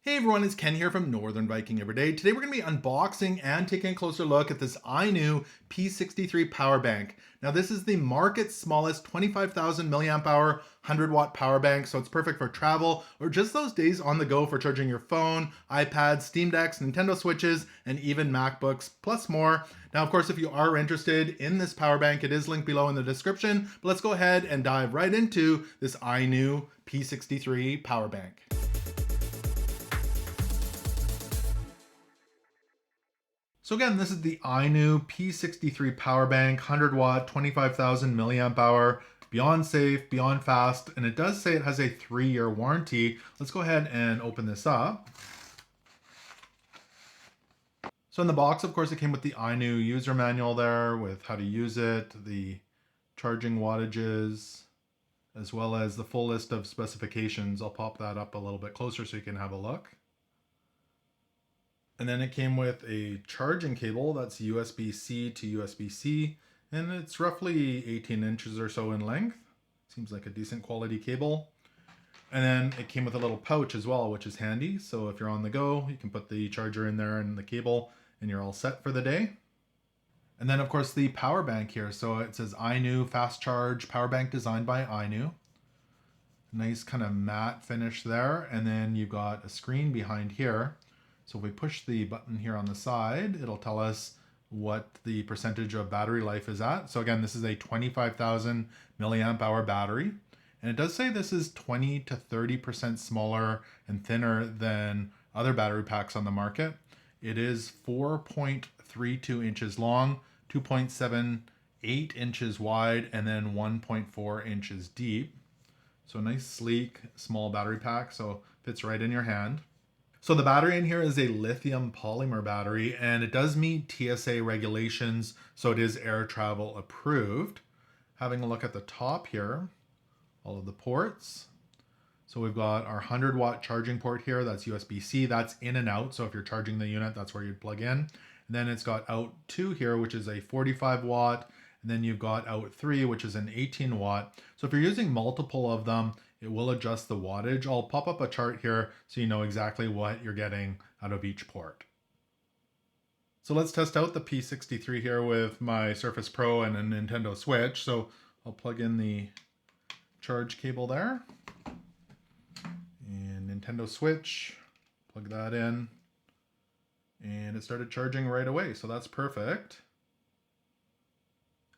Hey everyone, it's Ken here from Northern Viking Everyday. Today we're going to be unboxing and taking a closer look at this INIU P63 Power Bank. Now this is the market's smallest 25,000 milliamp hour 100 watt power bank, so it's perfect for travel or just those days on the go for charging your phone, iPads, Steam Decks, Nintendo Switches, and even MacBooks, plus more. Now of course if you are interested in this power bank, it is linked below in the description, but let's go ahead and dive right into this INIU P63 Power Bank. So again, this is the INIU P63 Power Bank, 100 watt, 25,000 milliamp hour, beyond safe, beyond fast, and it does say it has a 3-year warranty. Let's go ahead and open this up. So in the box, of course, it came with the INIU user manual there with how to use it, the charging wattages, as well as the full list of specifications. I'll pop that up a little bit closer so you can have a look. And then it came with a charging cable that's USB-C to USB-C, and it's roughly 18 inches or so in length. Seems like a decent quality cable. And then it came with a little pouch as well, which is handy. So if you're on the go, you can put the charger in there and the cable, and you're all set for the day. And then of course the power bank here. So it says INIU Fast Charge Power Bank designed by INIU. Nice kind of matte finish there. And then you've got a screen behind here. So if we push the button here on the side, it'll tell us what the percentage of battery life is at. So again, this is a 25,000 milliamp hour battery. And it does say this is 20 to 30% smaller and thinner than other battery packs on the market. It is 4.32 inches long, 2.78 inches wide, and then 1.4 inches deep. So a nice, sleek, small battery pack. So fits right in your hand. So the battery in here is a lithium polymer battery, and it does meet TSA regulations, so it is air travel approved. Having a look at the top here, all of the ports. So we've got our 100 watt charging port here, that's USB-C, that's in and out. So if you're charging the unit, that's where you'd plug in. And then it's got out 2 here, which is a 45 watt. And then you've got out 3, which is an 18 watt. So if you're using multiple of them, it will adjust the wattage. I'll pop up a chart here so you know exactly what you're getting out of each port. So let's test out the P63 here with my Surface Pro and a Nintendo Switch. So I'll plug in the charge cable there. And Nintendo Switch, plug that in. And it started charging right away, so that's perfect.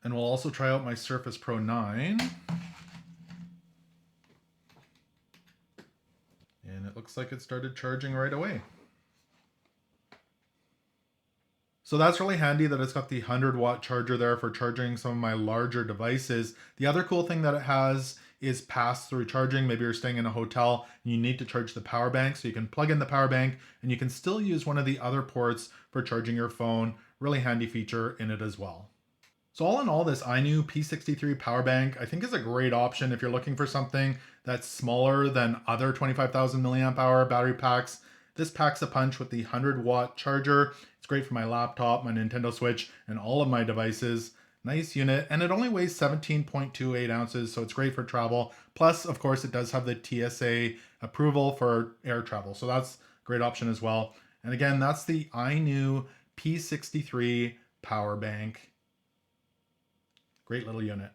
And we'll also try out my Surface Pro 9. And it looks like it started charging right away. So that's really handy that it's got the 100 watt charger there for charging some of my larger devices. The other cool thing that it has is pass-through charging. Maybe you're staying in a hotel and you need to charge the power bank, so you can plug in the power bank and you can still use one of the other ports for charging your phone. Really handy feature in it as well. So all in all, this INIU P63 Power Bank I think is a great option if you're looking for something that's smaller than other 25,000 milliamp hour battery packs. This packs a punch with the 100 watt charger. It's great for my laptop, my Nintendo Switch, and all of my devices. Nice unit, and it only weighs 17.28 ounces, so it's great for travel. Plus, of course, it does have the TSA approval for air travel, so that's a great option as well. And again, that's the INIU P63 Power Bank. Great little unit.